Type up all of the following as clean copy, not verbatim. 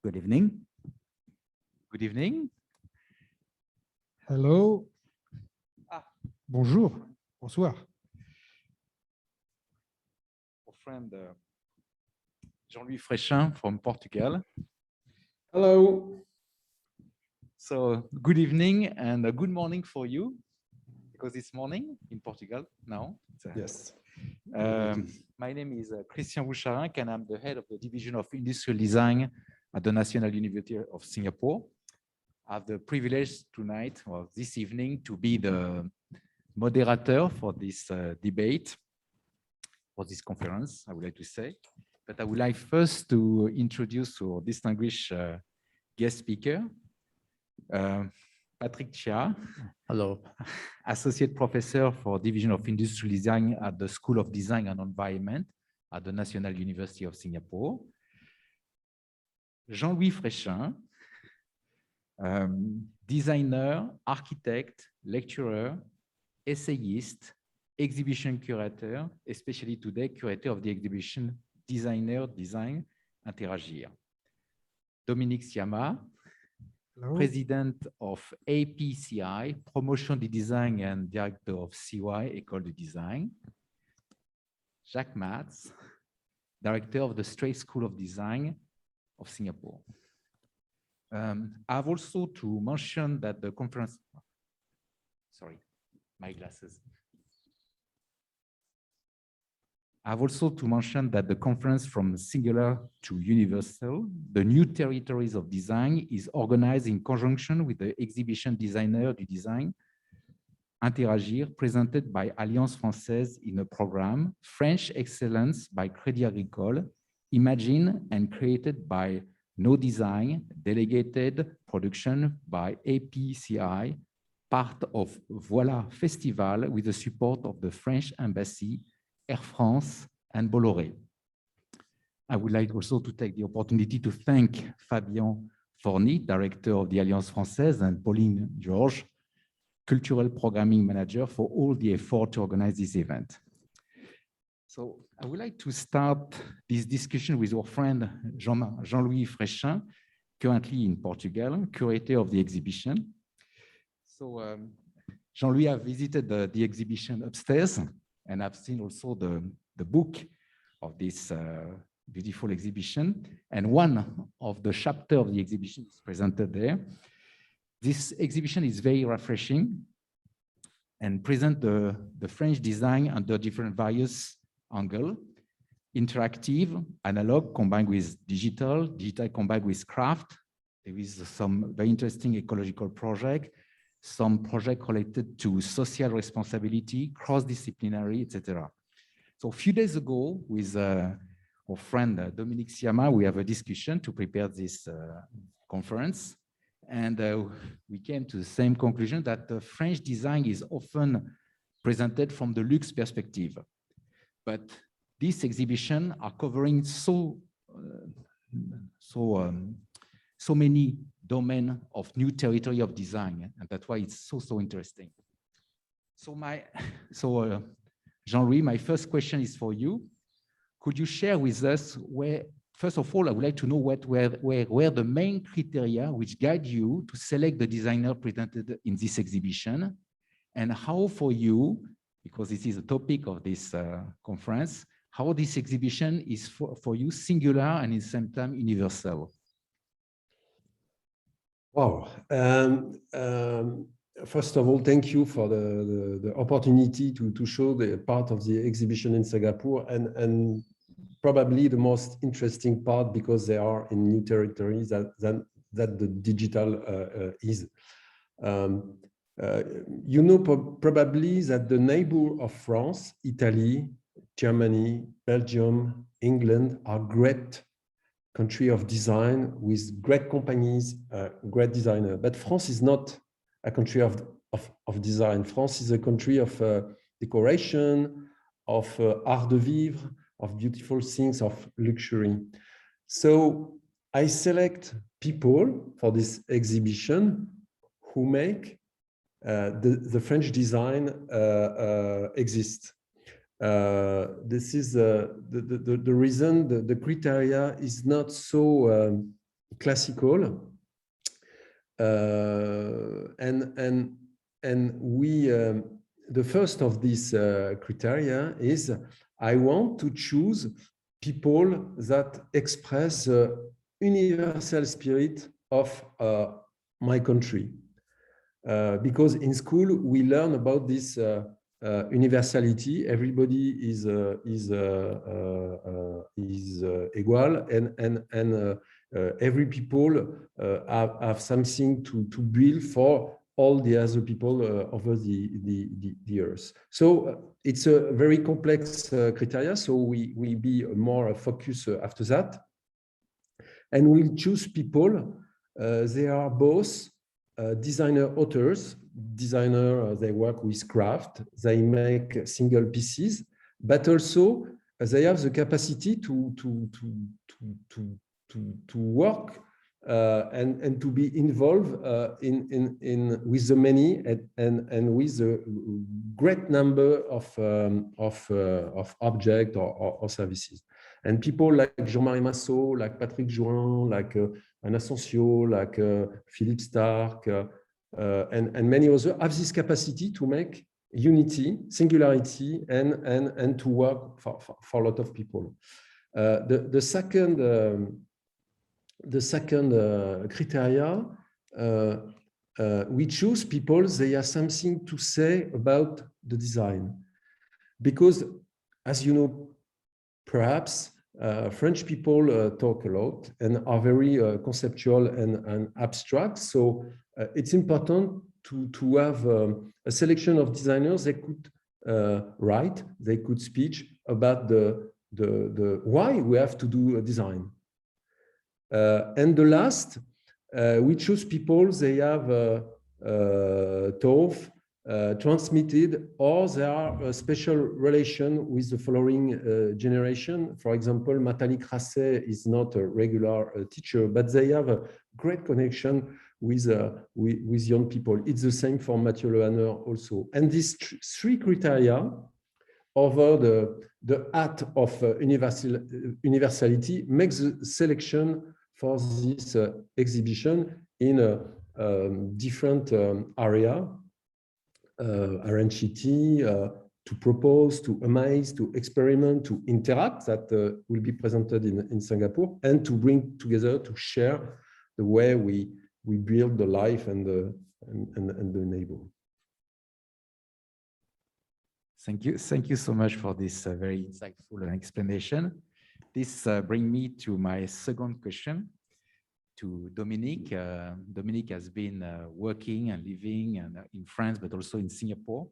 Good evening. Good evening. Hello. Ah. Bonjour. Bonsoir. Our friend Jean-Louis Fréchin from Portugal. Hello. So good evening and good morning for you, because it's morning in Portugal now. Yes. My name is Christian Boucharenc, and I'm the head of the Division of Industrial Design at the National University of Singapore. I have the privilege tonight, or this evening, to be the moderator for this debate, for this conference, I would like to say. But I would like first to introduce our distinguished guest speaker, Patrick Chia. Hello. Associate Professor for Division of Industrial Design at the School of Design and Environment at the National University of Singapore. Jean-Louis Fréchin, designer, architect, lecturer, essayist, exhibition curator, especially today, curator of the exhibition Designer, Design, Interagir. Dominique Sciamma, Hello. President of APCI, Promotion du Design and Director of CY, École de Design. Jacques Malz, Director of the Strate School of Design of Singapore. I have also to mention that the conference, sorry, my glasses. I have also to mention that the conference From Singular to Universal, the New Territories of Design, is organized in conjunction with the exhibition Designer du Design, Interagir, presented by Alliance Française in a program, French Excellence by Crédit Agricole, imagined and created by No Design, delegated production by APCI, part of Voilà Festival with the support of the French Embassy, Air France, and Bolloré. I would like also to take the opportunity to thank Fabien Forny, Director of the Alliance Française, and Pauline Georges, Cultural Programming Manager, for all the effort to organize this event. So I would like to start this discussion with our friend Jean-Louis Fréchin, currently in Portugal, curator of the exhibition. So Jean-Louis, I visited the exhibition upstairs, and I've seen also the book of this beautiful exhibition. And one of the chapters of the exhibition is presented there. This exhibition is very refreshing and present the French design under different various angles: interactive, analog combined with digital, digital combined with craft. There is some very interesting ecological project, some project related to social responsibility, cross-disciplinary, etc. So a few days ago, with our friend Dominique Sciamma, we have a discussion to prepare this conference. And we came to the same conclusion that the French design is often presented from the luxe perspective. But this exhibition are covering so many domains of new territory of design, and that's why it's so interesting. So Jean-Louis, my first question is for you. Could you share with us where, first of all, I would like to know where the main criteria which guide you to select the designer presented in this exhibition, and how for you, because this is a topic of this conference, how this exhibition is for you singular and at the same time universal? Wow. First of all, thank you for the opportunity to show the part of the exhibition in Singapore, and probably the most interesting part, because they are in new territories that the digital is. You know probably that the neighbor of France, Italy, Germany, Belgium, England are great country of design with great companies, great designer. But France is not a country of design. France is a country of decoration, of art de vivre, of beautiful things, of luxury. So I select people for this exhibition who make the French design exist. This is the reason. The criteria is not so classical. And we, the first of these criteria is I want to choose people that express the universal spirit of my country. Because in school we learn about this universality. Everybody is equal, and every people have something to build for all the other people over the earth. So it's a very complex criteria. So we will be more focused after that, and we'll choose people. They are both designer authors. Designer, they work with craft, they make single pieces, but also they have the capacity to work and to be involved in with the many and with a great number of objects or services. And people like Jean-Marie Massot, like Patrick Jouin, like Anna Sensio, like Philippe Stark, and many others have this capacity to make unity, singularity, and to work for a lot of people. The second criteria, we choose people, they have something to say about the design. Because, as you know, perhaps French people talk a lot and are very conceptual and abstract. So it's important to have a selection of designers that could write, they could speak about the why we have to do a design. And the last, we choose people, they have taught, transmitted, or they are a special relation with the following generation. For example, Nathalie Crasset is not a regular teacher, but they have a great connection with young people. It's the same for Mathieu Lehanner also. And these three criteria over the art of universality makes the selection for this exhibition in a different area. RNCT, to propose, to amaze, to experiment, to interact, that will be presented in Singapore, and to bring together, to share the way we build the life and the neighbor. Thank you so much for this very insightful explanation. This brings me to my second question to Dominique. Dominique has been working and living in France, but also in Singapore.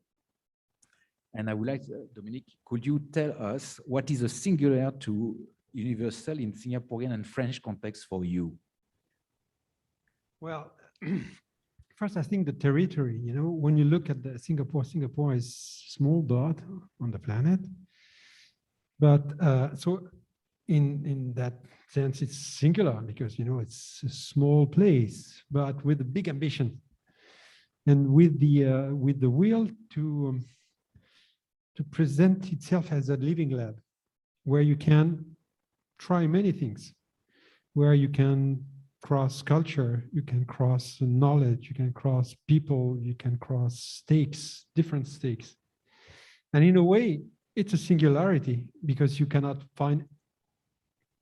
And I would like, Dominique, could you tell us what is a singular to universal in Singaporean and French context for you? Well, first, I think the territory, you know, when you look at Singapore is a small dot on the planet. But so in that sense, it's singular because, you know, it's a small place, but with a big ambition and with the will to present itself as a living lab where you can try many things, where you can cross culture, you can cross knowledge, you can cross people, you can cross stakes, different stakes. And in a way, it's a singularity because you cannot find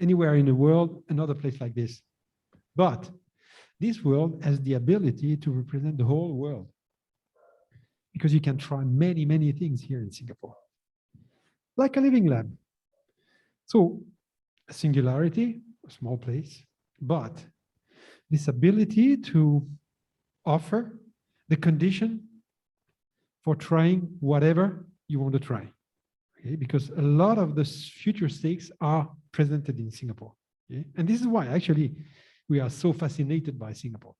anywhere in the world another place like this. But this world has the ability to represent the whole world because you can try many, many things here in Singapore, like a living lab. So a singularity, a small place, but this ability to offer the condition for trying whatever you want to try. Okay? Because a lot of the future stakes are presented in Singapore. Okay? And this is why actually we are so fascinated by Singapore,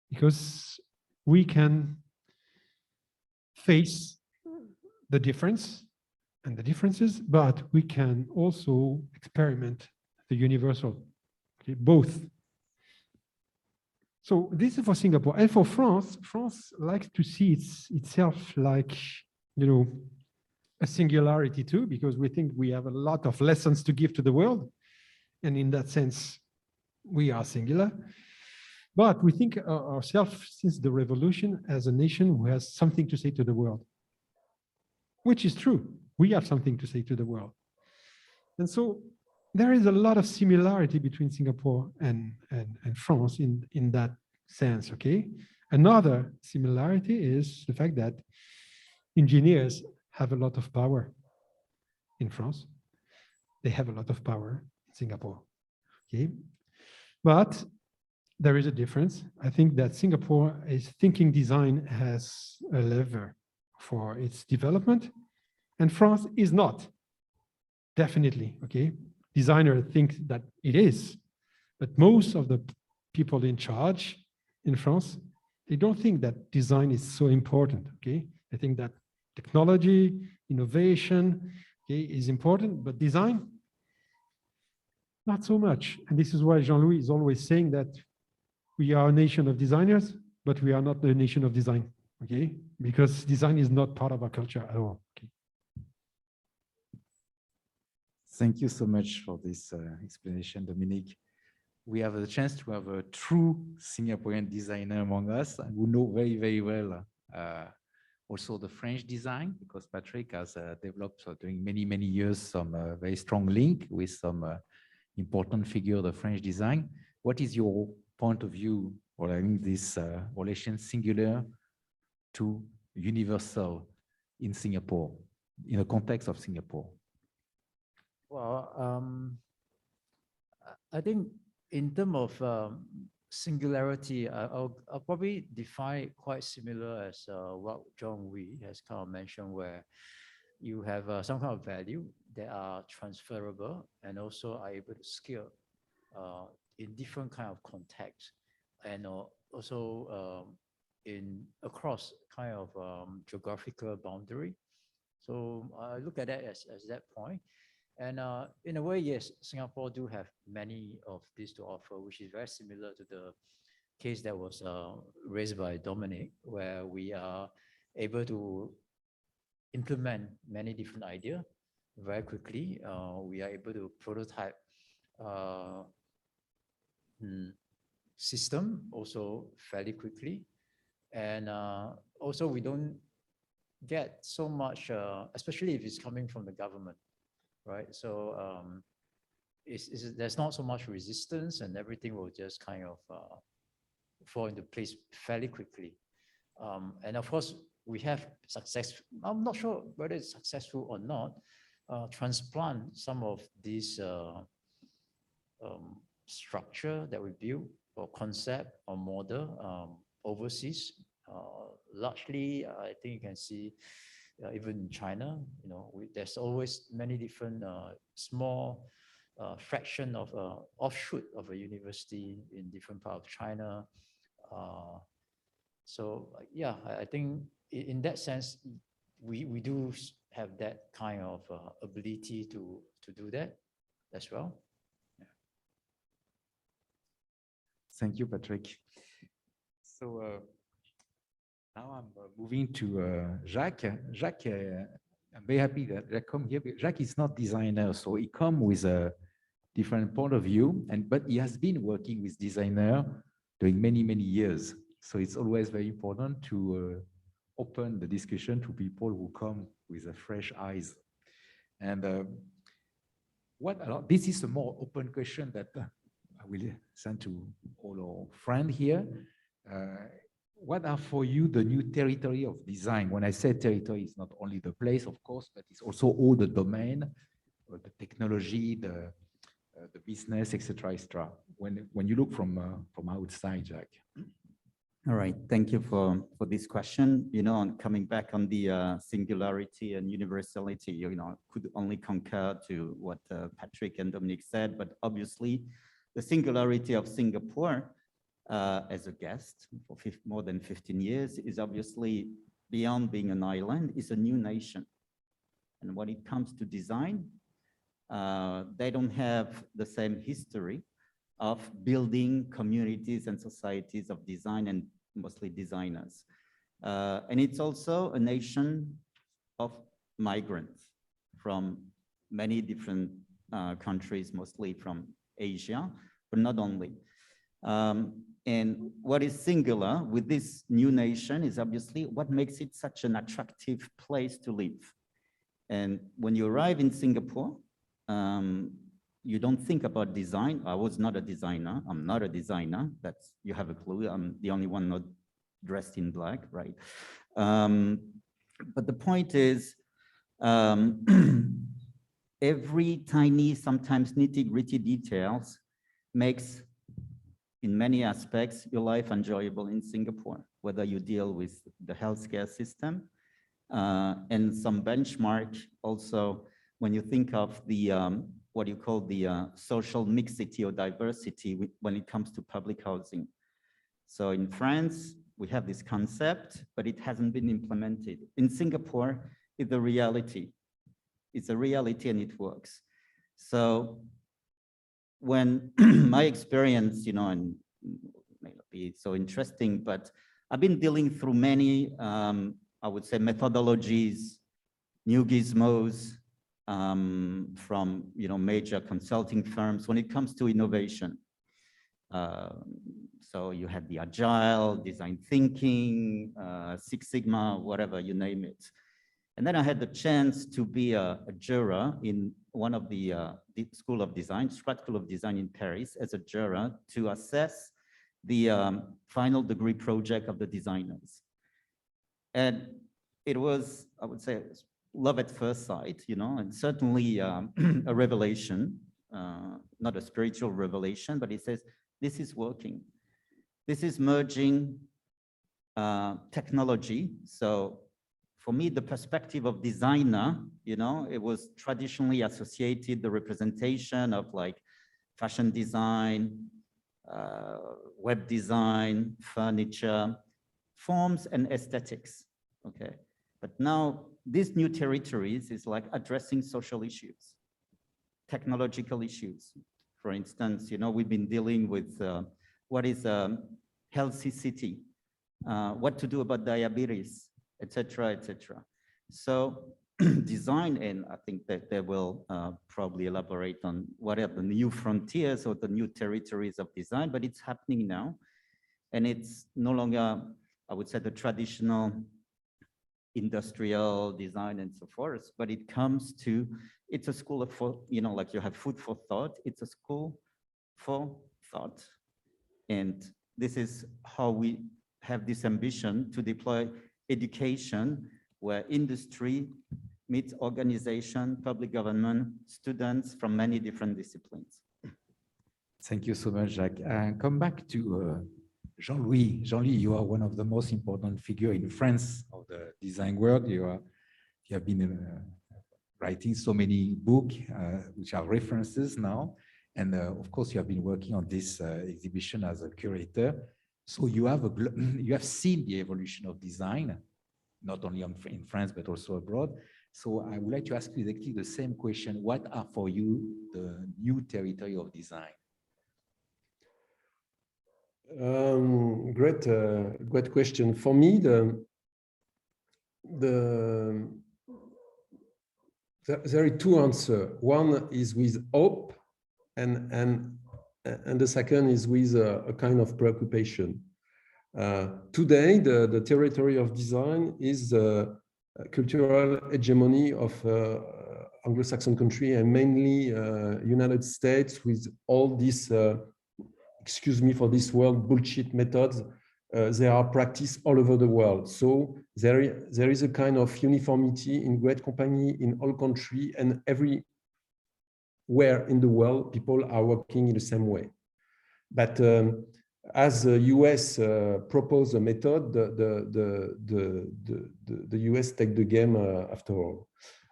because we can face the difference and the differences, but we can also experiment the universal, okay? Both. So this is for Singapore. And for France, France likes to see itself like, you know, a singularity too, because we think we have a lot of lessons to give to the world. And in that sense, we are singular, but we think ourselves since the revolution as a nation who has something to say to the world, which is true. We have something to say to the world. And so there is a lot of similarity between Singapore and France in that sense, okay? Another similarity is the fact that engineers have a lot of power in France. They have a lot of power in Singapore, okay? But there is a difference. I think that Singapore is thinking design as a lever for its development, and France is not, definitely, okay? Designers think that it is, but most of the people in charge in France, they don't think that design is so important, okay? They think that technology, innovation, okay, is important, but design, not so much. And this is why Jean-Louis is always saying that we are a nation of designers, but we are not the nation of design, okay? Because design is not part of our culture at all, okay? Thank you so much for this explanation, Dominique. We have a chance to have a true Singaporean designer among us who know very, very well also the French design, because Patrick has developed during many, many years some very strong link with some important figure of the French design. What is your point of view regarding this relation singular to universal in Singapore, in the context of Singapore? Well, I think in terms of singularity, I'll probably define quite similar as what Jean-Louis has kind of mentioned, where you have some kind of value that are transferable and also are able to scale in different kind of contexts, and also in across kind of geographical boundary. So I look at that as that point. And in a way, yes, Singapore do have many of these to offer, which is very similar to the case that was raised by Dominique, where we are able to implement many different ideas very quickly. We are able to prototype system also fairly quickly. And also we don't get so much, especially if it's coming from the government. Right, so there's not so much resistance, and everything will just kind of fall into place fairly quickly. And of course, we have success. I'm not sure whether it's successful or not. Transplant some of these structure that we build or concept or model overseas. Largely, I think you can see. Even in China, you know, there's always many different small fraction of offshoot of a university in different part of China. So yeah, I think in that sense, we do have that kind of ability to do that as well. Yeah. Thank you, Patrick. So. Now I'm moving to Jacques. Jacques, I'm very happy that Jacques come here. Jacques is not designer, so he come with a different point of view, but he has been working with designer during many, many years. So it's always very important to open the discussion to people who come with a fresh eyes. And this is a more open question that I will send to all our friends here. What are for you the new territory of design? When I say territory, it's not only the place, of course, but it's also all the domain, the technology, the business, etc., etc. When you look from outside, Jacques. All right, thank you for this question. You know, on coming back on the singularity and universality, you know, could only concur to what Patrick and Dominique said, but obviously the singularity of Singapore as a guest for more than 15 years is obviously beyond being an island, is a new nation. And when it comes to design, they don't have the same history of building communities and societies of design, and mostly designers. And it's also a nation of migrants from many different countries, mostly from Asia, but not only. And what is singular with this new nation is obviously what makes it such an attractive place to live. And when you arrive in Singapore, you don't think about design. I was not a designer. I'm not a designer. That's, you have a clue. I'm the only one not dressed in black, right? But the point is, every tiny, sometimes nitty-gritty details makes, in many aspects, your life enjoyable in Singapore, whether you deal with the healthcare system, and some benchmark also when you think of the what you call the social mixity or diversity when it comes to public housing. So in France, we have this concept, but it hasn't been implemented. In Singapore, it's a reality. It's a reality and it works. So when my experience, you know, and may not be so interesting, but I've been dealing through many, I would say, methodologies, new gizmos from, you know, major consulting firms when it comes to innovation. So you had the agile, design thinking, Six Sigma, whatever, you name it. And then I had the chance to be a juror in one of the School of Design, Strate School of Design in Paris, as a juror to assess the final degree project of the designers. And it was, I would say, love at first sight, you know, and certainly a revelation, not a spiritual revelation, but it says, this is working. This is merging technology. So for me, the perspective of designer, you know, it was traditionally associated the representation of like fashion design, web design, furniture, forms and aesthetics, okay? But now these new territories is like addressing social issues, technological issues. For instance, you know, we've been dealing with what is a healthy city, what to do about diabetes, etc., etc. So design, and I think that they will probably elaborate on what are the new frontiers or the new territories of design, but it's happening now. And it's no longer, I would say, the traditional industrial design and so forth, but it comes to, it's a school of, you know, like you have food for thought, it's a school for thought. And this is how we have this ambition to deploy education where industry meets organization, public government, students from many different disciplines. Thank you so much, Jacques. Come back to Jean-Louis. Jean-Louis, you are one of the most important figures in France of the design world. You have been writing so many books, which are references now. And of course, you have been working on this exhibition as a curator. So you have seen the evolution of design, not only in France, but also abroad. So I would like to ask you exactly the same question. What are for you the new territory of design? Great question. For me, there are two answers. One is with hope, and the second is with a kind of preoccupation. Today, the territory of design is the cultural hegemony of Anglo-Saxon country and mainly United States with all these, excuse me for this word, bullshit methods. They are practiced all over the world. So there is a kind of uniformity in great company in all country, and everywhere in the world, people are working in the same way. But as the US proposed a method, the US take the game after all.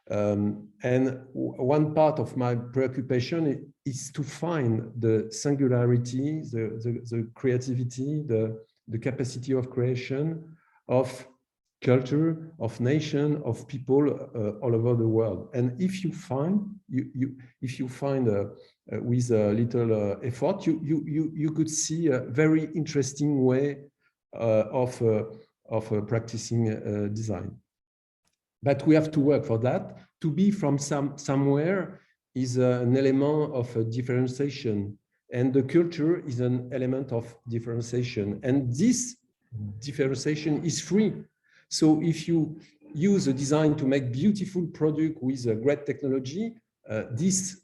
And one part of my preoccupation is to find the singularity, the creativity, the capacity of creation of culture, of nation, of people all over the world. And if you find, with a little effort, you could see a very interesting way of practicing design. But we have to work for that. To be from somewhere is an element of differentiation. And the culture is an element of differentiation. And this differentiation is free. So if you use a design to make beautiful product with a great technology, this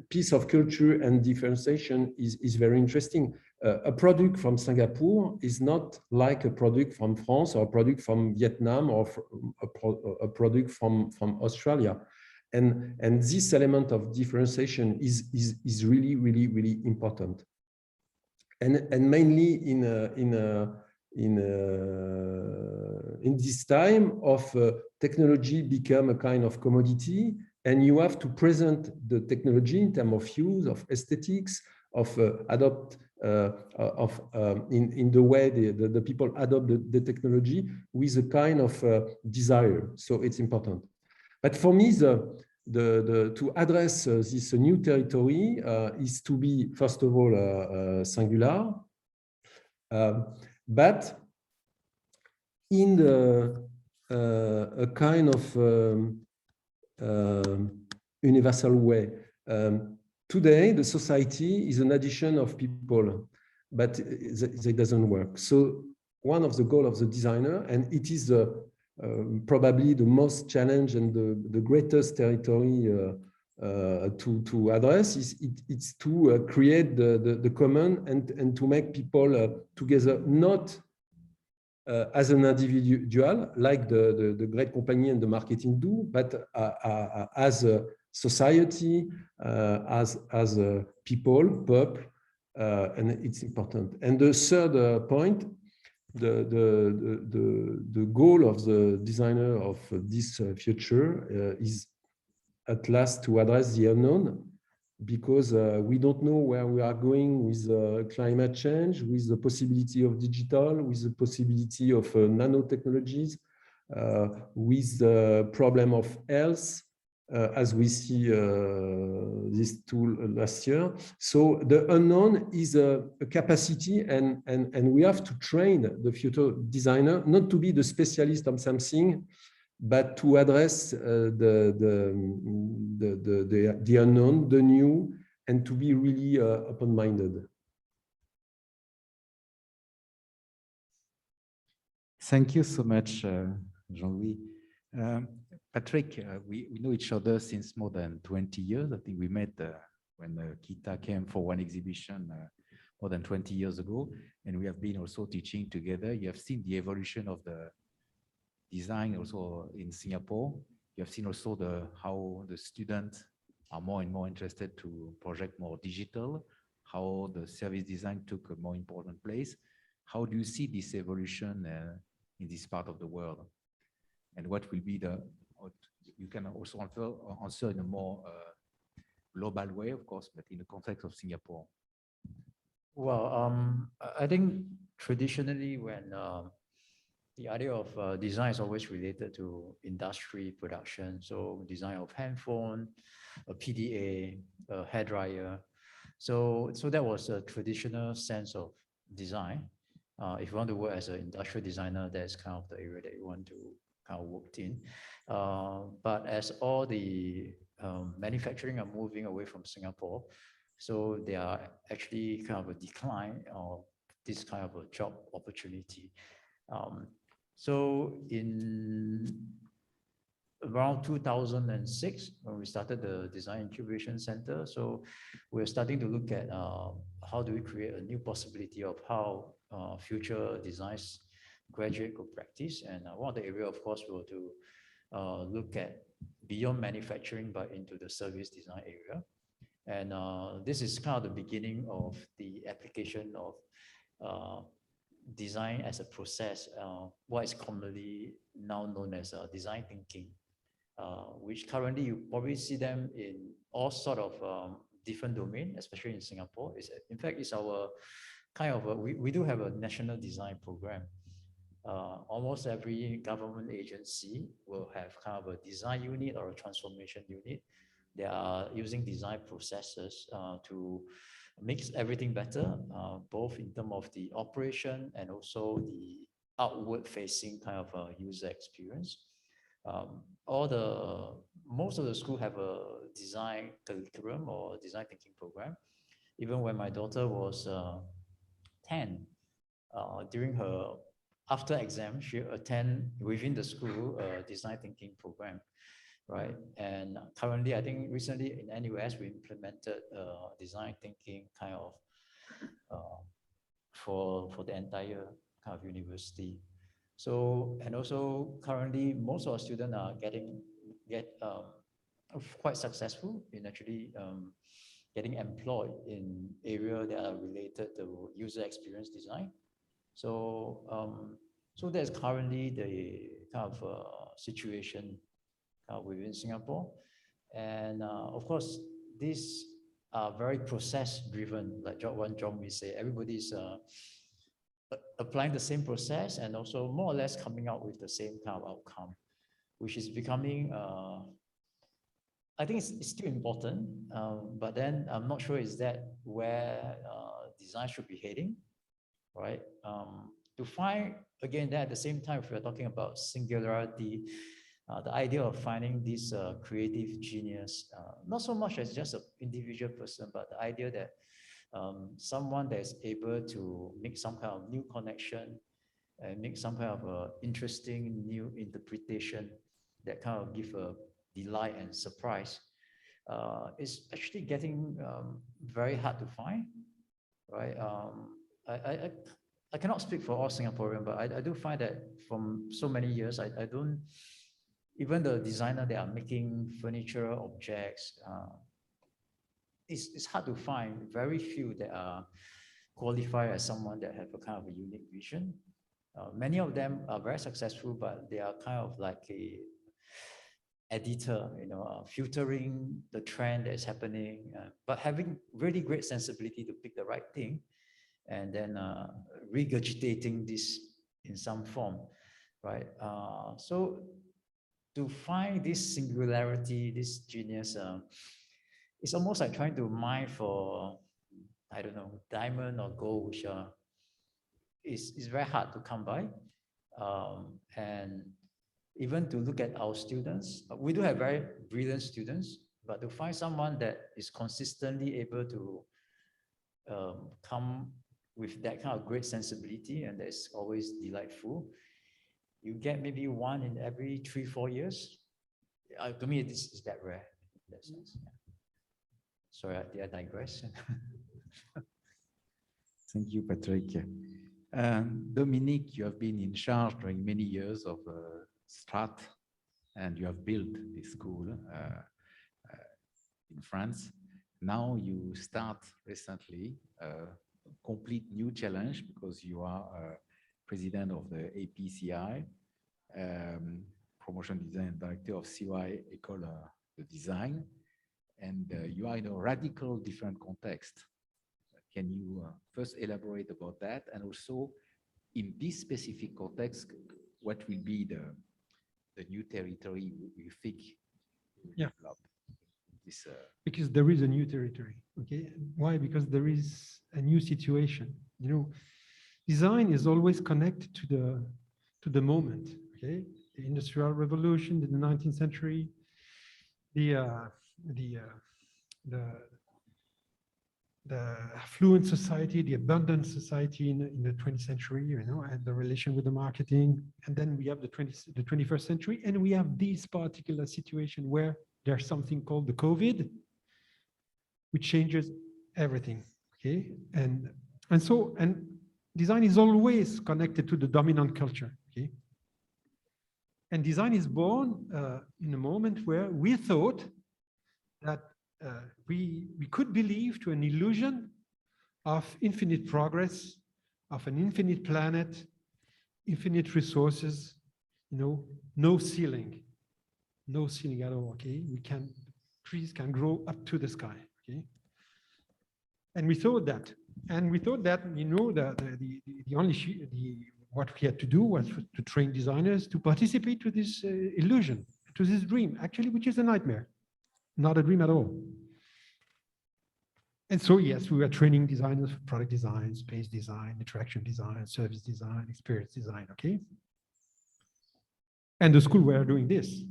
piece of culture and differentiation is very interesting. A product from Singapore is not like a product from France or a product from Vietnam or a product from Australia. And this element of differentiation is really, really, really important. And mainly in this time of technology become a kind of commodity, and you have to present the technology in terms of use, of aesthetics, of in the way the people adopt the technology with a kind of desire. So it's important. But for me, to address this new territory is to be, first of all, singular, but in a kind of universal way. Today, the society is an addition of people, but it doesn't work. So one of the goals of the designer, and it is probably the most challenge and the greatest territory to address, it's to create the common and to make people together, not as an individual, like the great company and the marketing do, but as a society, as a people, and it's important. And the third point, the goal of the designer of this future is at last to address the unknown, because we don't know where we are going with climate change, with the possibility of digital, with the possibility of nanotechnologies, with the problem of health, as we see this tool last year. So the unknown is a capacity, and we have to train the future designer not to be the specialist on something, but to address the unknown, the new, and to be really open-minded. Thank you so much, Jean-Louis. Patrick, we know each other since more than 20 years. I think we met when Kita came for one exhibition more than 20 years ago, and we have been also teaching together. You have seen the evolution of the design also in Singapore. You have seen also how the students are more and more interested to project more digital, how the service design took a more important place. How do you see this evolution in this part of the world? And what will be you can also answer in a more global way, of course, but in the context of Singapore. Well, I think traditionally when the idea of design is always related to industry production. So design of handphone, a PDA, a hairdryer. So that was a traditional sense of design. If you want to work as an industrial designer, that's kind of the area that you want to kind of work in. But as all the manufacturing are moving away from Singapore, so there are actually kind of a decline of this kind of a job opportunity. So in around 2006, when we started the Design Incubation Center, so we're starting to look at how do we create a new possibility of how future designs graduate could practice. And one of the area, of course, we were to look at beyond manufacturing, but into the service design area. And this is kind of the beginning of the application of design as a process, what is commonly now known as design thinking, which currently you probably see them in all sort of different domains, especially in Singapore. In fact, it's our kind of, we do have a national design program. Almost every government agency will have kind of a design unit or a transformation unit. They are using design processes to make everything better, both in terms of the operation and also the outward facing kind of user experience. Most of the schools have a design curriculum or design thinking program. even when my daughter was 10, during her after exam, she attend within the school design thinking program, right? And currently, I think recently in NUS, we implemented design thinking kind of for the entire kind of university. So, and also currently most of our students are quite successful in actually getting employed in areas that are related to user experience design. So, so that's currently the kind of situation within Singapore. And of course, these are very process driven, like John may say, everybody's applying the same process and also more or less coming out with the same kind of outcome, which is becoming, I think it's still important, but then I'm not sure is that where design should be heading, right? To find, again, that at the same time, if we're talking about singularity, the idea of finding this creative genius, not so much as just an individual person, but the idea that someone that is able to make some kind of new connection and make some kind of interesting new interpretation that kind of give a delight and surprise, is actually getting very hard to find, right? I cannot speak for all Singaporeans, but I do find that from so many years, I don't, even the designer that are making furniture objects, it's hard to find very few that are qualified as someone that have a kind of a unique vision. Many of them are very successful, but they are kind of like a editor, you know, filtering the trend that's happening, but having really great sensibility to pick the right thing, and then regurgitating this in some form, right? So to find this singularity, this genius, it's almost like trying to mine for, I don't know, diamond or gold, which is very hard to come by. And even to look at our students, we do have very brilliant students, but to find someone that is consistently able to come with that kind of great sensibility and that's always delightful, you get maybe one in every 3-4 years. To me, this is that rare in that sense. Yeah. Sorry, did I digress? Thank you, Patrick. Dominique, you have been in charge during many years of Strate, and you have built this school in France. Now you start recently a complete new challenge because you are president of the APCI, Promotion Design Director of CY École de Design, and you are in a radical different context. Can you first elaborate about that? And also, in this specific context, what will be the new territory you think will develop? This, because there is a new territory, okay? Why? Because there is a new situation. You know, design is always connected to the moment, okay? The Industrial Revolution in the 19th century, the affluent society, the abundant society in the 20th century, you know, and the relation with the marketing. And then we have the 21st century, and we have this particular situation where there's something called the COVID, which changes everything, okay? And design is always connected to the dominant culture, okay? And design is born in a moment where we thought that we could believe to an illusion of infinite progress, of an infinite planet, infinite resources, you know, no ceiling at all, okay? Trees can grow up to the sky, okay? And we thought that, you know, what we had to do was to train designers to participate to this illusion, to this dream, actually, which is a nightmare, not a dream at all. And so, yes, we were training designers for product design, space design, interaction design, service design, experience design, okay? And the school were doing this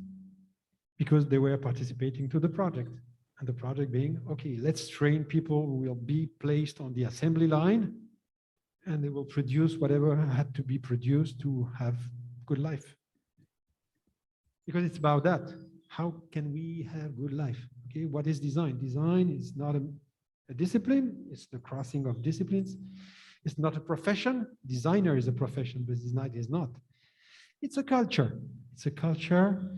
because they were participating to the project. And the project being, okay, let's train people who will be placed on the assembly line and they will produce whatever had to be produced to have good life. Because it's about that. How can we have good life? Okay, what is design? Design is not a discipline, it's the crossing of disciplines. It's not a profession. Designer is a profession, but design is not. It's a culture. It's a culture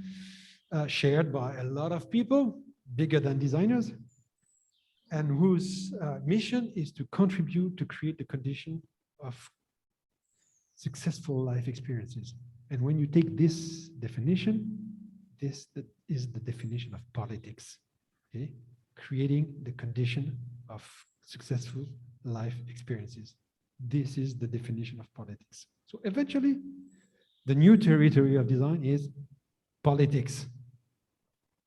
shared by a lot of people, bigger than designers, and whose mission is to contribute to create the condition of successful life experiences. And when you take this definition, this is the definition of politics, okay? Creating the condition of successful life experiences. This is the definition of politics. So eventually, the new territory of design is politics.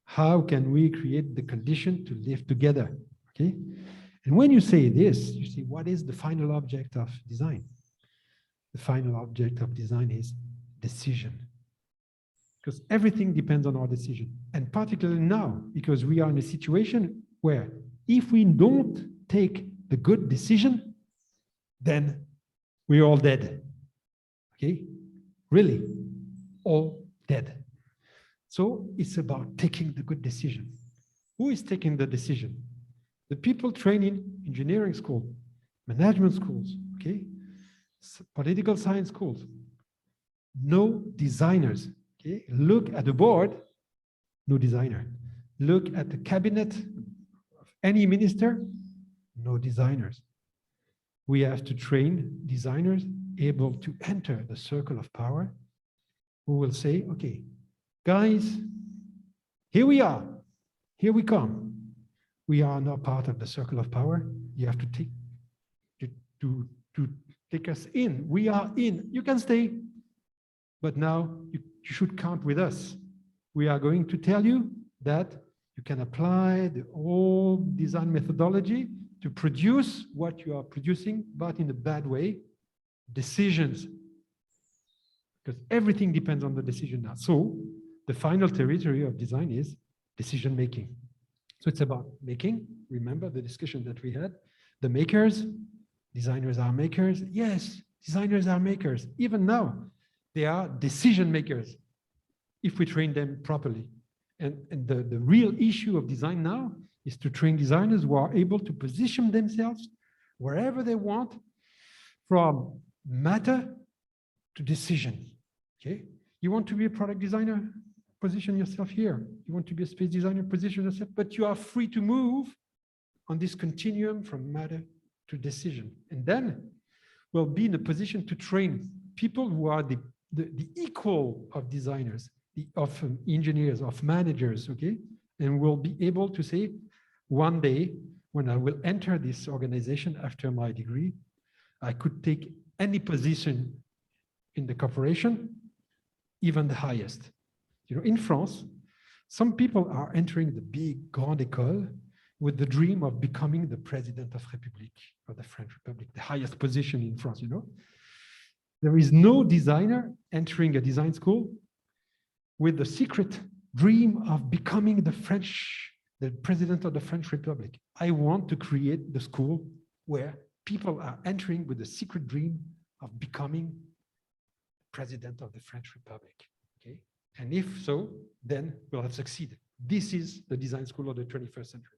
How can we create the condition to live together, okay? And when you say this, you see, what is the final object of design? The final object of design is decision. Because everything depends on our decision. And particularly now, because we are in a situation where if we don't take the good decision, then we're all dead. Okay? Really, all dead. So it's about taking the good decision. Who is taking the decision? The people trained in engineering school, management schools, okay? Political science schools. No designers. Okay? Look at the board, no designer. Look at the cabinet of any minister, no designers. We have to train designers able to enter the circle of power, who will say, okay, guys, here we are, here we come. We are now part of the circle of power. You have to take us in. We are in. You can stay, but now you should count with us. We are going to tell you that you can apply the old design methodology to produce what you are producing, but in a bad way, decisions. Because everything depends on the decision now. So the final territory of design is decision making. So it's about making. Remember the discussion that we had? The makers, designers are makers. Yes, designers are makers. Even now, they are decision makers if we train them properly. And the real issue of design now is to train designers who are able to position themselves wherever they want, from matter to decision. Okay? You want to be a product designer? Position yourself here. You want to be a space designer? Position yourself. But you are free to move on this continuum from matter to decision. And then we'll be in a position to train people who are the equal of designers, of engineers, of managers, okay? And we'll be able to say, one day, when I will enter this organization after my degree, I could take any position in the corporation, even the highest. You know, in France, some people are entering the big grande école with the dream of becoming the president of République, of the French Republic, the highest position in France, you know. There is no designer entering a design school with the secret dream of becoming the president of the French Republic. I want to create the school where people are entering with the secret dream of becoming president of the French Republic, okay? And if so, then we'll have succeeded. This is the design school of the 21st century.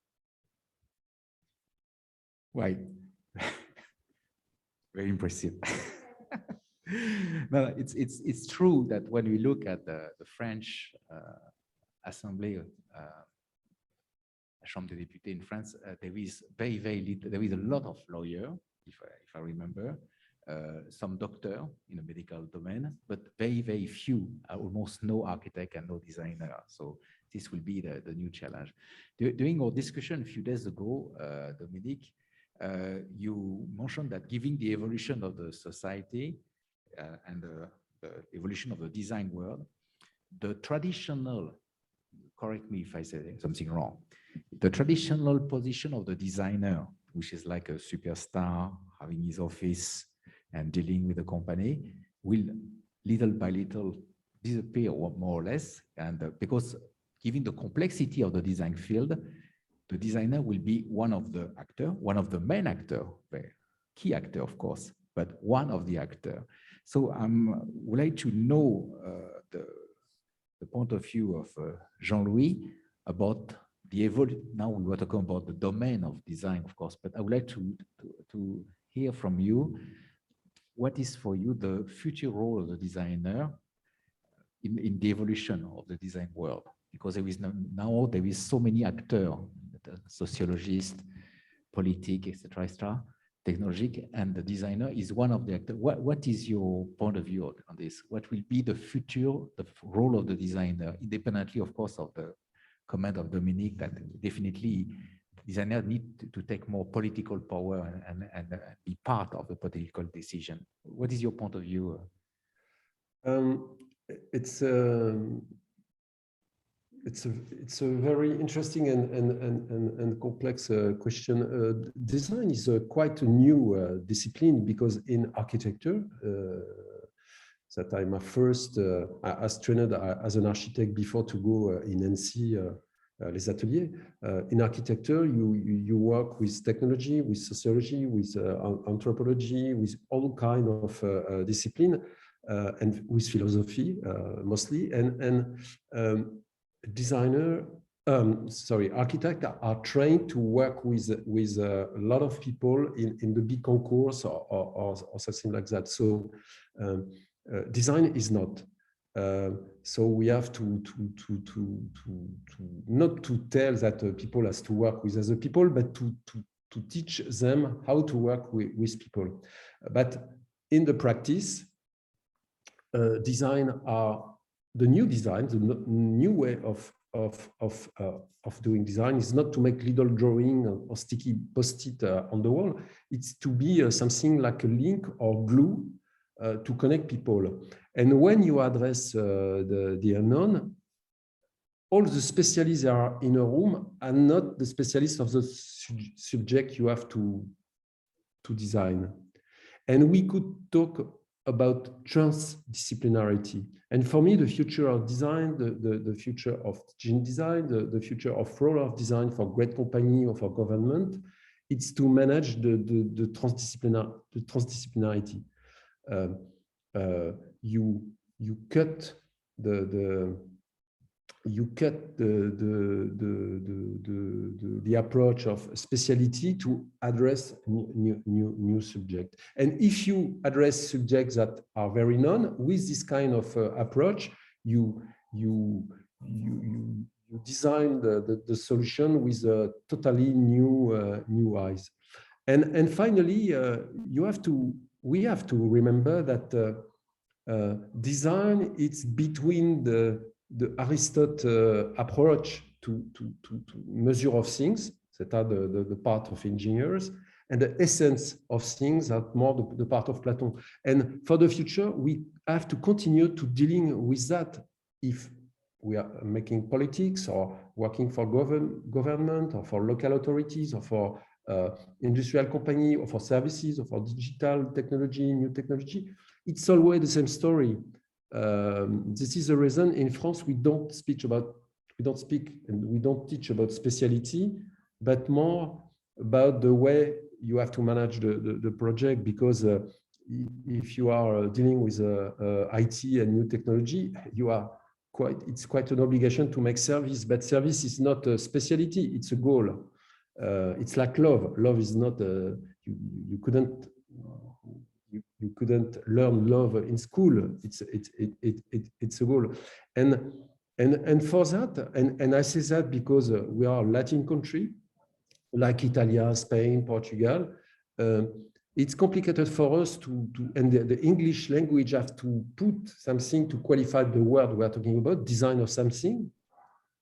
Right. Very impressive. No, it's true that when we look at the French Assembly, Chambre des députés in France, there is very little, there is a lot of lawyers, if I remember, some doctor in the medical domain, but very few, almost no architect and no designer. So this will be the new challenge. During our discussion a few days ago, Dominique, you mentioned that given the evolution of the society and the evolution of the design world, the traditional, correct me if I say something wrong, the traditional position of the designer, which is like a superstar having his office and dealing with the company, will little by little disappear, more or less. And because given the complexity of the design field, the designer will be one of the actor, one of the main actor, the key actor, of course, but one of the actor. So I would like to know the point of view of Jean-Louis about the now we were talking about the domain of design, of course, but I would like to hear from you, what is for you the future role of the designer in the evolution of the design world? Because there is now there is so many actors, sociologists, politics, etc., technologic, and the designer is one of the actors. What is your point of view on this? What will be the future, the role of the designer, independently, of course, of the comment of Dominique that definitely designers need to take more political power and be part of the political decision. What is your point of view? It's a very interesting and complex question. Design is quite a new discipline, because in architecture, that I'm a first, I was trained as an architect before to go in NC, les ateliers. In architecture, you work with technology, with sociology, with anthropology, with all kind of discipline, and with philosophy mostly. And architects are trained to work with a lot of people in the big concourse or something like that. So design is not. So we have to not to tell that people has to work with other people, but to teach them how to work with people. But in the practice, design are the new design, the new way of doing design is not to make little drawing or sticky post-it on the wall. It's to be something like a link or glue to connect people. And when you address the unknown, all the specialists that are in a room are not the specialists of the subject you have to design. And we could talk about transdisciplinarity. And for me, the future of design, the future of gene design, the future of role of design for great company or for government, it's to manage the transdisciplinarity. You cut the approach of speciality to address new subject. And if you address subjects that are very known with this kind of approach, you design the solution with a totally new eyes. And finally, we have to remember that design is between the Aristotle approach to measure of things, that are the part of engineers, and the essence of things that more the part of Plato. And for the future, we have to continue to dealing with that if we are making politics or working for government or for local authorities or for industrial company or for services or for digital technology, new technology. It's always the same story. This is the reason in France we don't speak and we don't teach about speciality, but more about the way you have to manage the project, because if you are dealing with IT and new technology, it's quite an obligation to make service, but service is not a speciality, it's a goal. It's like love. Love is not you couldn't learn love in school. It's a goal, and for that, and I say that because we are a Latin country, like Italy, Spain, Portugal. It's complicated for us and the English language have to put something to qualify the word we are talking about, design of something.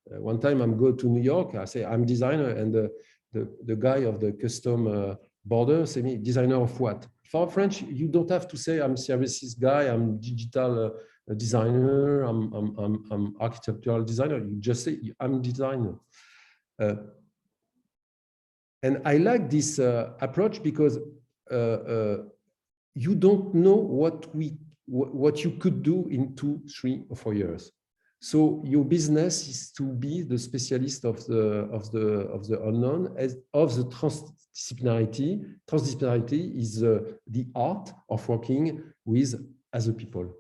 One time I'm go to New York, I say I'm designer, and the guy of the custom border say me, designer of what? For French, you don't have to say I'm services guy, I'm digital designer, I'm architectural designer. You just say I'm designer. And I like this approach because you don't know what you could do in 2, 3, or 4 years. So your business is to be the specialist of the unknown, of the transdisciplinarity. Transdisciplinarity is the art of working with other people.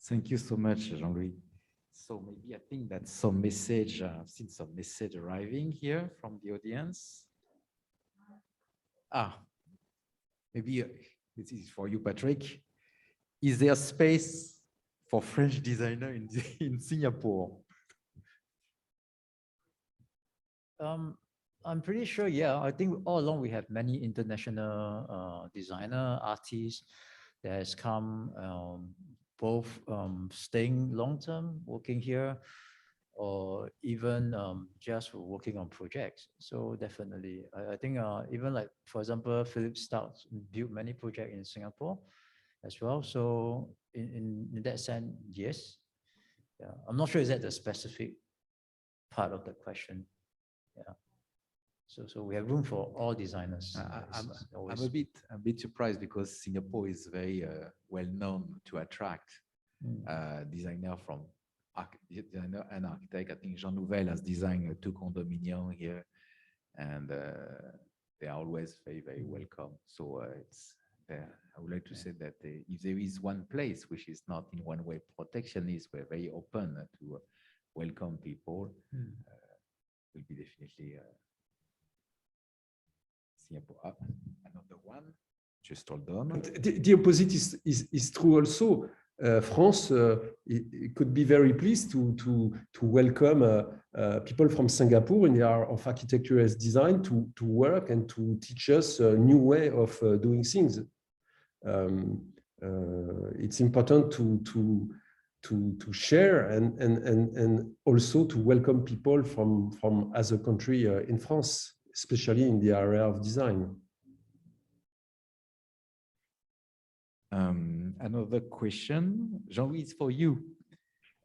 Thank you so much, Jean-Louis. So maybe I think that some message, I've seen some message arriving here from the audience. Maybe this is for you, Patrick. Is there space for French designer in Singapore? I'm pretty sure, yeah. I think all along we have many international designer, artists that has come, both staying long-term, working here, or even just working on projects. So definitely, I think even like, for example, Philip Starks built many projects in Singapore as well. So in that sense, yes. Yeah, I'm not sure is that the specific part of the question. Yeah. So we have room for all designers. I'm a bit surprised because Singapore is very well known to attract designer from designer and architect. I think Jean Nouvel has designed 2 condominiums here, and they are always very, very welcome. So I would like to say that if there is one place which is not in one way protectionist, we're very open to welcome people. Will be definitely Singapore. Another one, just hold on. The opposite is true also. France it could be very pleased to welcome people from Singapore in the art of architecture as design to work and to teach us a new way of doing things. It's important to share and also to welcome people from other country in France, especially in the area of design. Another question, Jean-Louis, is for you.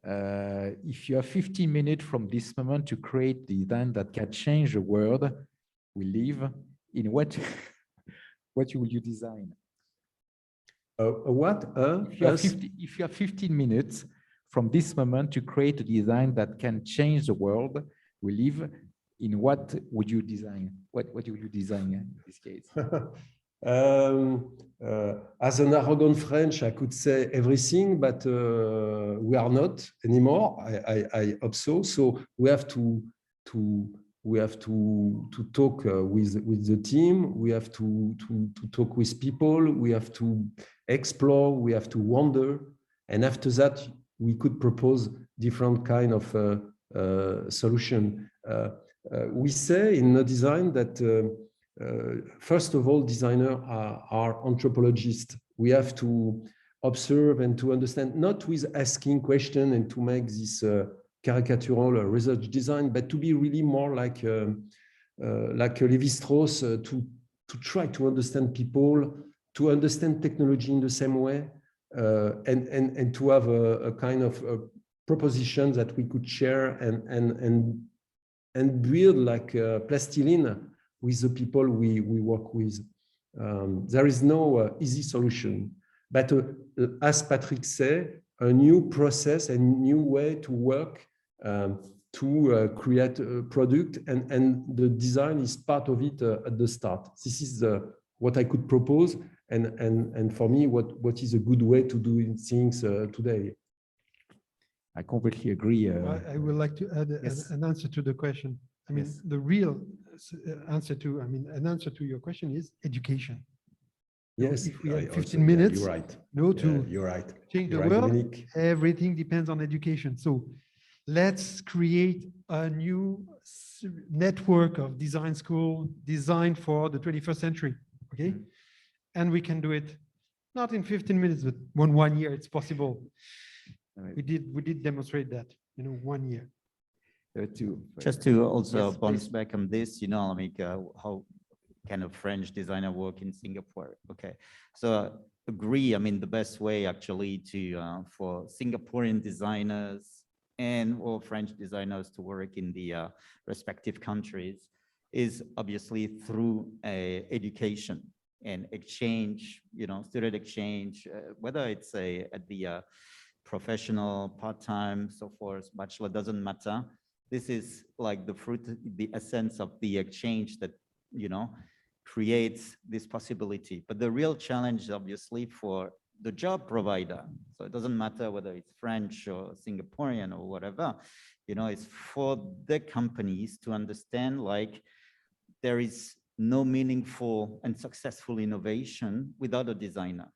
If you have 15 minutes from this moment to create the design that can change the world we live in, what will you design? What? If you have 15 minutes from this moment to create a design that can change the world we live in, what would you design? What would you design in this case? As an arrogant French, I could say everything, but we are not anymore. I hope so. So we have to talk with the team. We have to talk with people. We have to explore. We have to wonder, and after that, we could propose different kind of solution. We say in the design that. First of all, designers are anthropologists. We have to observe and to understand, not with asking questions and to make this caricatural research design, but to be really more like Lévi-Strauss, to try to understand people, to understand technology in the same way, and to have a kind of proposition that we could share and build like plastilina with the people we work with. There is no easy solution, but as Patrick said, a new process and new way to work to create a product, and the design is part of it at the start. This is what I could propose, and for me, what is a good way to do things today. I completely agree. I would like to add an answer to the question. I mean, the real answer to, an answer to your question is education. Yes, if we have 15 minutes, you're right. You're right. Change the world. Dominique. Everything depends on education. So let's create a new network of design school designed for the 21st century. Okay, and we can do it not in 15 minutes, but 1 year. It's possible. We did demonstrate that. 1 year. Just to also bounce back on this, like how kind of French designer work in Singapore. Okay, so agree. I mean, the best way actually to for Singaporean designers and or French designers to work in the respective countries is obviously through education. and exchange, student exchange, whether it's at the professional, part-time, so forth, bachelor, doesn't matter. This is like the fruit, the essence of the exchange that, creates this possibility. But the real challenge, obviously, for the job provider, so it doesn't matter whether it's French or Singaporean or whatever, it's for the companies to understand, like, there is no meaningful and successful innovation without a designer.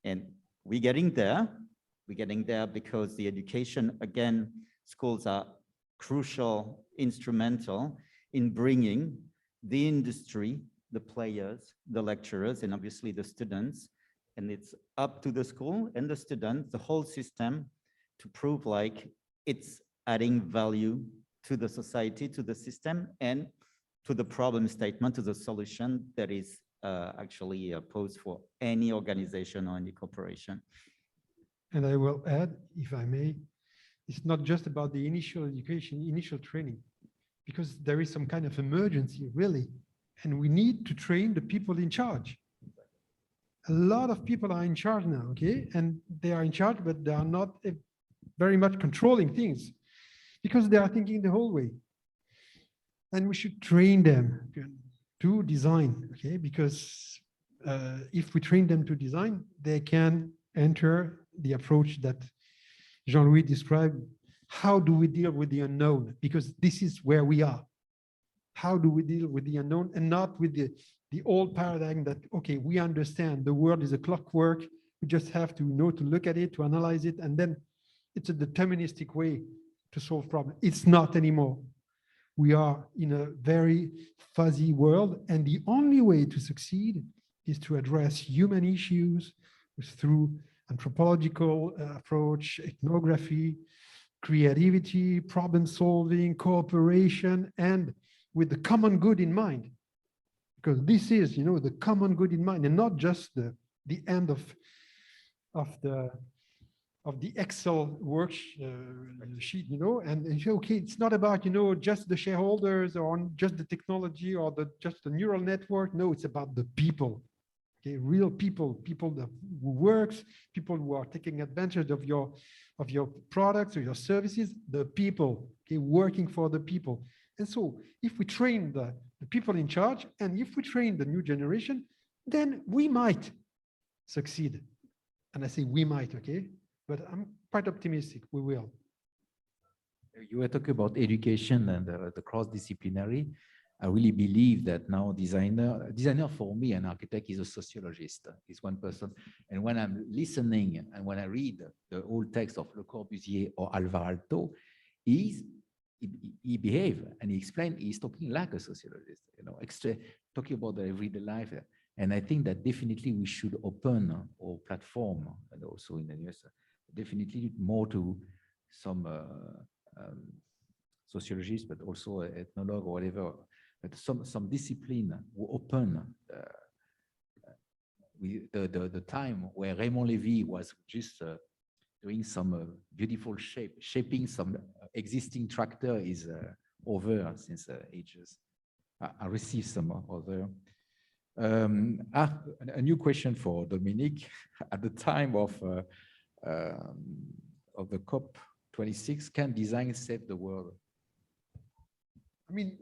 And we're getting there. We're getting there because the education, again, schools are crucial, instrumental in bringing the industry, the players, the lecturers, and obviously the students. And it's up to the school and the students, the whole system, to prove like it's adding value to the society, to the system, and to the problem statement, to the solution that is actually posed for any organization or any corporation. And I will add, if I may, it's not just about the initial education, initial training, because there is some kind of emergency, really, and we need to train the people in charge. A lot of people are in charge now, okay? And they are in charge, but they are not very much controlling things because they are thinking the whole way. And we should train them to design, okay? Because if we train them to design, they can enter the approach that Jean-Louis described. How do we deal with the unknown? Because this is where we are. How do we deal with the unknown and not with the old paradigm that, okay, we understand the world is a clockwork. We just have to know to look at it, to analyze it, and then it's a deterministic way to solve problems. It's not anymore. We are in a very fuzzy world, and the only way to succeed is to address human issues through anthropological approach, ethnography, creativity, problem solving, cooperation, and with the common good in mind. Because this is, the common good in mind, and not just the end of the Excel worksheet, and okay, it's not about, just the shareholders or just the technology or just the neural network. No, it's about the people, okay, real people who works, people who are taking advantage of your products or your services, the people, okay, working for the people. And so if we train the people in charge, and if we train the new generation, then we might succeed. And I say we might, okay? But I'm quite optimistic we will. You were talking about education and the cross-disciplinary. I really believe that now designer for me, an architect is a sociologist, is one person. And when I'm listening and when I read the old text of Le Corbusier or Alvar Aalto, he behave and he explained, he's talking like a sociologist, talking about the everyday life. And I think that definitely we should open our platform, and also in the US, definitely more to some sociologists, but also ethnologue or whatever, but some discipline who open the time where Raymond Lévy was just doing some beautiful shaping some existing tractor is over since ages. I received some other. A new question for Dominique. At the time of the COP26, can design save the world? I mean,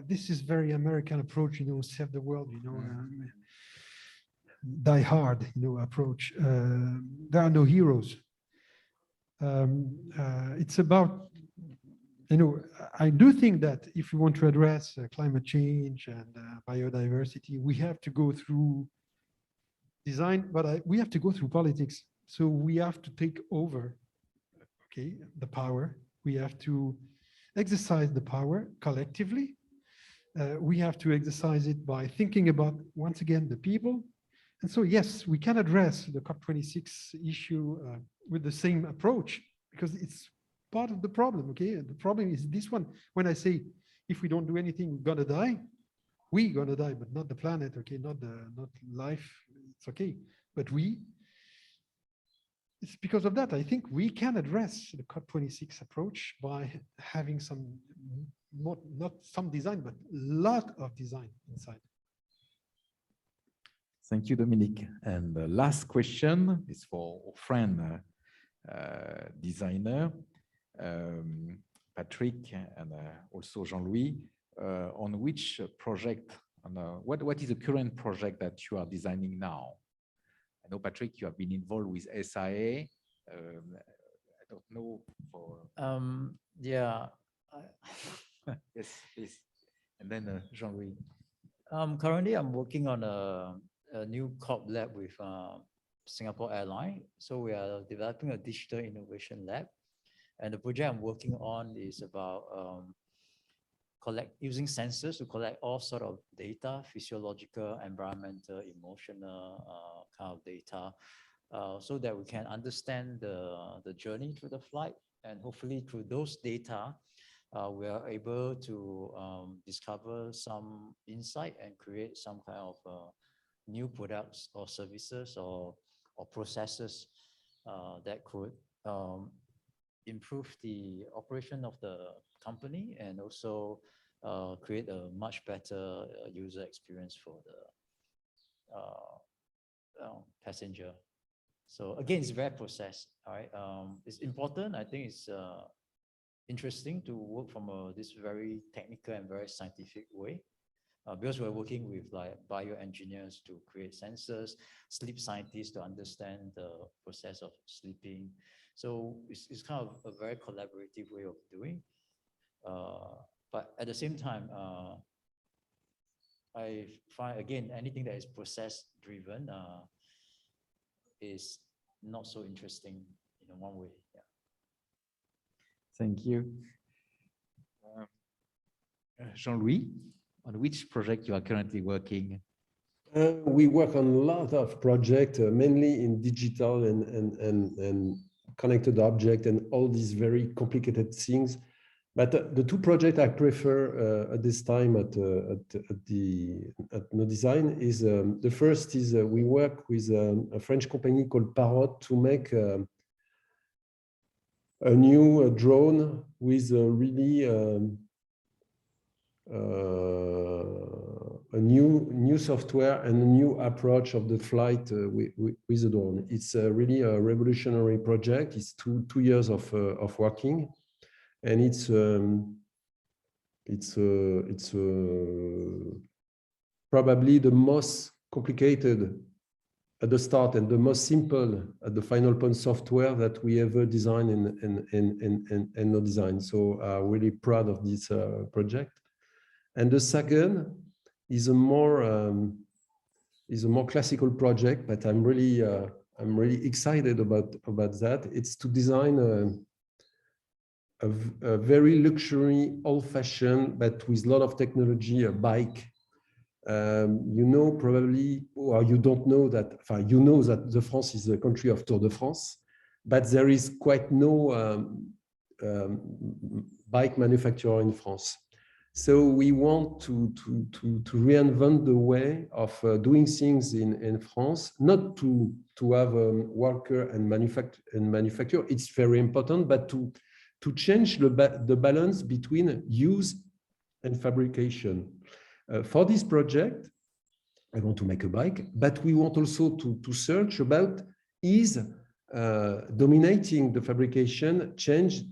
this is very American approach, save the world, die hard, approach. There are no heroes. It's about, I do think that if we want to address climate change and biodiversity, we have to go through design, but we have to go through politics. So we have to take over, okay, the power. We have to exercise the power collectively. We have to exercise it by thinking about, once again, the people. And so, yes, we can address the COP26 issue with the same approach, because it's part of the problem, okay? The problem is this one. When I say, if we don't do anything, we're gonna die, we're gonna die, but not the planet, okay? Not life, it's okay. But it's because of that, I think we can address the COP26 approach by having some not some design, but a lot of design inside. Thank you, Dominique. And the last question is for our friend designer, Patrick, and also Jean-Louis. On which project, what is the current project that you are designing now? I know, Patrick, you have been involved with SIA. I don't know for... Yeah. Yes, please. And then Jean-Louis. Currently, I'm working on a new corp lab with Singapore Airlines. So we are developing a digital innovation lab. And the project I'm working on is about using sensors to collect all sort of data, physiological, environmental, emotional kind of data, so that we can understand the journey through the flight. And hopefully through those data, we are able to discover some insight and create some kind of new products or services or processes that could improve the operation of the company and also create a much better user experience for the passenger. So again, it's very processed, all right? It's important. I think it's interesting to work from this very technical and very scientific way, because we're working with like bioengineers to create sensors, sleep scientists to understand the process of sleeping. So it's kind of a very collaborative way of doing. But at the same time, I find, again, anything that is process driven is not so interesting in one way. Yeah. Thank you. Jean-Louis, on which project you are currently working? We work on a lot of projects, mainly in digital and connected object and all these very complicated things. But the two projects I prefer at this time at No Design is the first is we work with a French company called Parrot to make a new drone with really a new software and a new approach of the flight with the drone. It's really a revolutionary project. It's two years of working. And it's probably the most complicated at the start and the most simple at the final point software that we ever designed in No Design. So really proud of this project. And the second is a more classical project, but I'm really excited about that. It's to design a very luxury, old-fashioned, but with a lot of technology, a bike. You know probably, or you don't know that, you know that the France is the country of Tour de France, but there is quite no bike manufacturer in France. So we want to reinvent the way of doing things in France, not to have a worker and manufacture. It's very important, but to change the balance between use and fabrication. For this project, I want to make a bike, but we want also to search about is dominating the fabrication change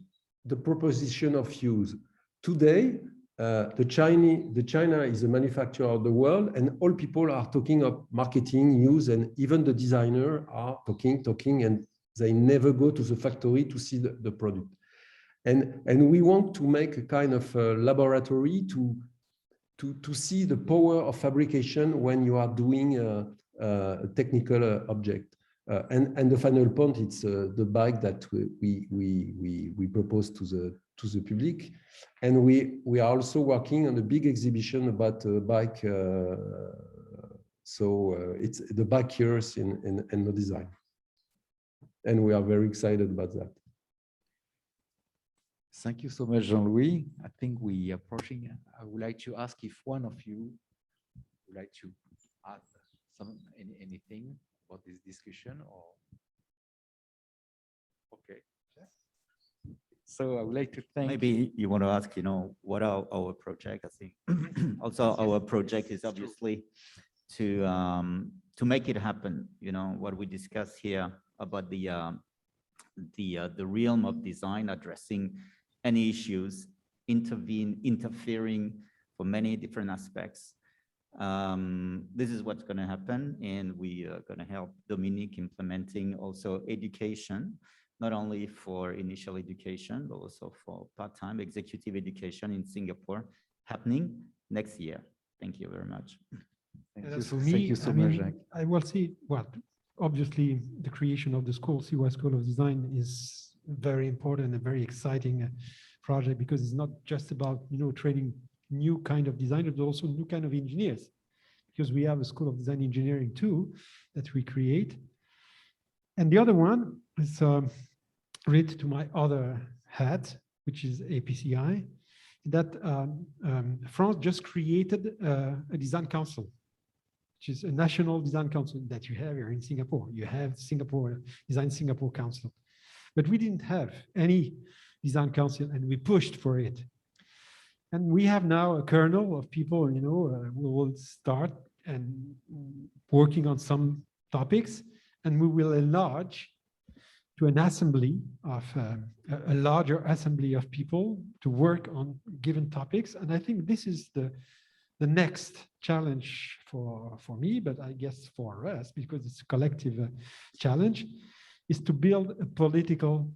the proposition of use. Today, China is a manufacturer of the world, and all people are talking of marketing, use, and even the designer are talking, and they never go to the factory to see the product. And we want to make a kind of laboratory to see the power of fabrication when you are doing a technical object. And the final point, it's the bike that we propose to the public. And we are also working on a big exhibition about bike. So it's the bike years in No Design. And we are very excited about that. Thank you so much, Jean-Louis. I think we are approaching. I would like to ask if one of you would like to add anything about this discussion, or okay. So I would like to thank. Maybe you want to ask, what are our project? I think also our project is obviously to make it happen. What we discuss here about the realm of design, addressing any issues, interfering for many different aspects. This is what's going to happen, and we are going to help Dominique implementing also education, not only for initial education, but also for part-time executive education in Singapore, happening next year. Thank you very much. Thank you so much, Jacques. I will see obviously the creation of the school, CY School of Design, is very important and very exciting project, because it's not just about, training new kind of designers, but also new kind of engineers, because we have a School of Design Engineering too that we create. And the other one is related to my other hat, which is APCI, that France just created a design council, which is a national design council that you have here in Singapore. You have Singapore Design Singapore Council, but we didn't have any design council, and we pushed for it. And we have now a kernel of people, who will start and working on some topics, and we will enlarge to an assembly of a larger assembly of people to work on given topics. And I think this is the next challenge for me, but I guess for us, because it's a collective challenge, is to build a political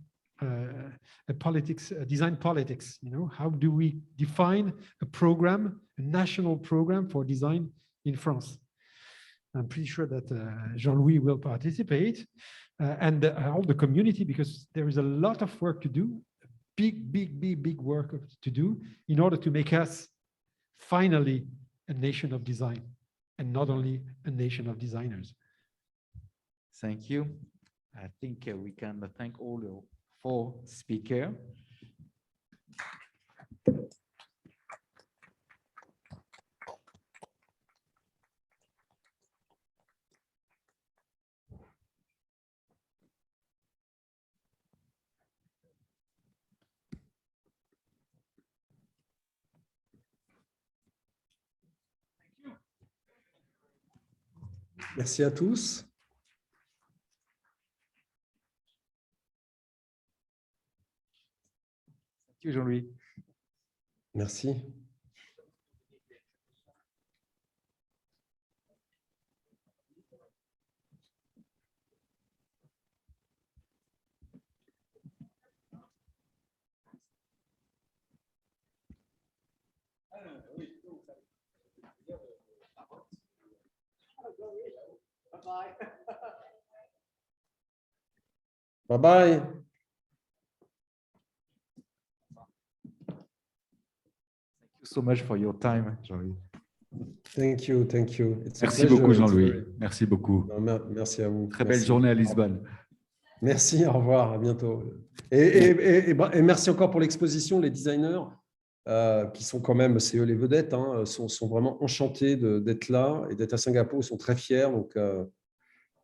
design politics. How do we define a program, a national program for design in France? I'm pretty sure that Jean-Louis will participate, and all the community, because there is a lot of work to do, big work to do, in order to make us finally a nation of design, and not only a nation of designers. Thank you. I think we can thank all the 4 speakers. Merci à tous. Thank you, Jean-Louis. Merci. Bye-bye. Thank you so much for your time, Jean-Louis. Thank you. It's a Merci pleasure. beaucoup, It's Jean-Louis. very- Merci beaucoup. Non, merci à vous. Très belle Merci. journée à Lisbonne. Merci, au revoir, à bientôt. Et merci encore pour l'exposition. Les designers, qui sont quand même, c'est eux les vedettes, sont vraiment enchantés d'être là et d'être à Singapour. Ils sont très fiers. Donc,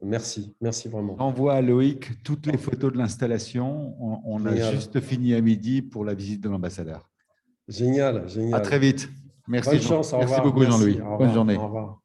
merci vraiment. J'envoie à Loïc toutes les photos de l'installation. On a Génial. juste fini à midi pour la visite de l'ambassadeur. Génial. À très vite. Merci, Bonne Jean. chance, au Merci revoir. beaucoup, Merci, Jean-Louis. au revoir, Bonne journée. Au revoir.